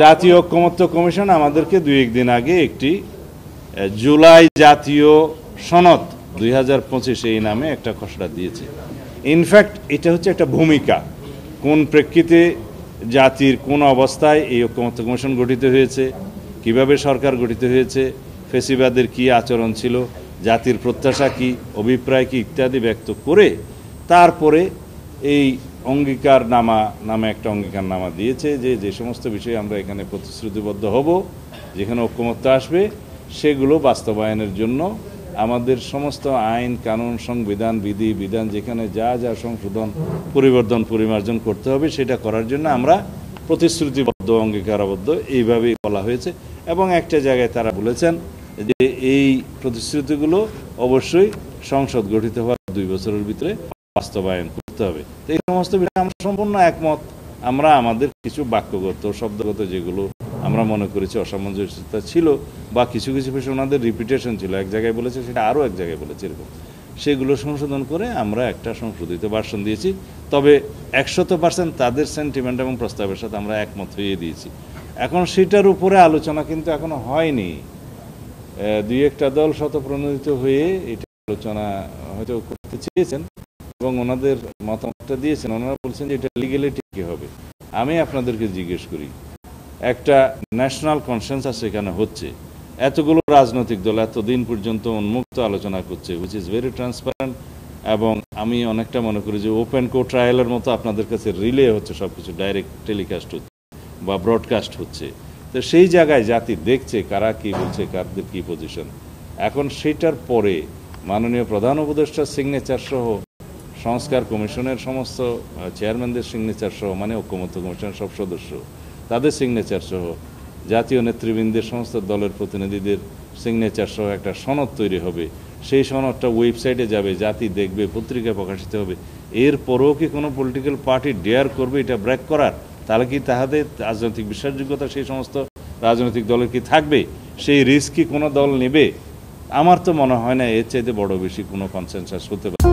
জাতীয় ঐকমত্য কমিশন আমাদেরকে 2-1 দিন আগে একটি জুলাই জাতীয় সনদ 2025 এই নামে একটা খসড়া দিয়েছে। ইনফ্যাক্ট এটা হচ্ছে একটা ভূমিকা, কোন প্রেক্ষিতে জাতির কোন অবস্থায় এই ঐকমত্য কমিশন গঠিত হয়েছে, কিভাবে সরকার গঠিত হয়েছে, ফেসিবাদের কি আচরণ ছিল, জাতির প্রত্যাশা কি, অভিপ্রায় কি ইত্যাদি ব্যক্ত করে তারপরে এই অঙ্গীকারনামা নামে একটা অঙ্গীকারনামা দিয়েছে যে সমস্ত বিষয়ে আমরা এখানে প্রতিশ্রুতিবদ্ধ হব, যেখানে ঐকমত্য আসবে সেগুলো বাস্তবায়নের জন্য আমাদের সমস্ত আইন কানুন সংবিধান বিধি বিধান যেখানে যা যা সংশোধন পরিবর্তন পরিমার্জন করতে হবে সেটা করার জন্য আমরা প্রতিশ্রুতিবদ্ধ অঙ্গীকারাবদ্ধ এইভাবেই বলা হয়েছে। এবং একটা জায়গায় তারা বলেছেন যে এই প্রতিশ্রুতিগুলো অবশ্যই সংসদ গঠিত হওয়ার 2 বছরের ভিতরে বাস্তবায়ন করতে হবে। তো এই সমস্ত বিষয়ে আমরা সম্পূর্ণ একমত। আমরা আমাদের কিছু বাক্যগত শব্দগত যেগুলো আমরা মনে করেছি অসামঞ্জস্যতা ছিল বা কিছু কিছু বিষয় ওনাদের রিপিটেশন ছিল, এক জায়গায় বলেছে সেটা আরও এক জায়গায় বলেছে, এরকম সেগুলো সংশোধন করে আমরা একটা সংশোধিত ভার্সন দিয়েছি। তবে 100% তাদের সেন্টিমেন্ট এবং প্রস্তাবের সাথে আমরা একমত হয়ে দিয়েছি। এখন সেটার উপরে আলোচনা কিন্তু এখনো হয়নি। 2-1টা দল শতপ্রণোদিত হয়ে এটা আলোচনা হয়তো করতে চেয়েছেন এবং ওনাদের মতামতটা দিয়েছেন। ওনারা বলছেন যে এটা লিগ্যালিটি কী হবে। আমি আপনাদেরকে জিজ্ঞেস করি, একটা ন্যাশনাল কনসেনসাস এখানে হচ্ছে, এতগুলো রাজনৈতিক দল এতদিন পর্যন্ত উন্মুক্ত আলোচনা করছে, হুইচ ইজ ভেরি ট্রান্সপারেন্ট, এবং আমি অনেকটা মনে করি যে ওপেন কোর্ট ট্রায়ালের মতো আপনাদের কাছে রিলে হচ্ছে, সব কিছু ডাইরেক্ট টেলিকাস্ট হচ্ছে বা ব্রডকাস্ট হচ্ছে। তো সেই জায়গায় জাতি দেখছে কারা কি বলছে, কারদের কি পজিশন। এখন সেটার পরে মাননীয় প্রধান উপদেষ্টার সিগনেচার সহ সংস্কার কমিশনের সমস্ত চেয়ারম্যানদের সিগনেচার সহ, মানে ঐকমত্য কমিশনের সব সদস্য তাদের সিগনেচার সহ, জাতীয় নেতৃবৃন্দের সমস্ত দলের প্রতিনিধিদের সিগনেচার সহ একটা সনদ তৈরি হবে। সেই সনদটা ওয়েবসাইটে যাবে, জাতি দেখবে, পত্রিকায় প্রকাশিত হবে। এরপরেও কি কোনো পলিটিক্যাল পার্টি ডেয়ার করবে এটা ব্রেক করার? তাহলে কি তাহাদের রাজনৈতিক বিশ্বাসযোগ্যতা সেই সমস্ত রাজনৈতিক দলের কি থাকবে? সেই রিস্ক কি কোনো দল নেবে? আমার তো মনে হয় না এর চাইতে বড় বেশি কোনো কনসেনসাস হতে পারে।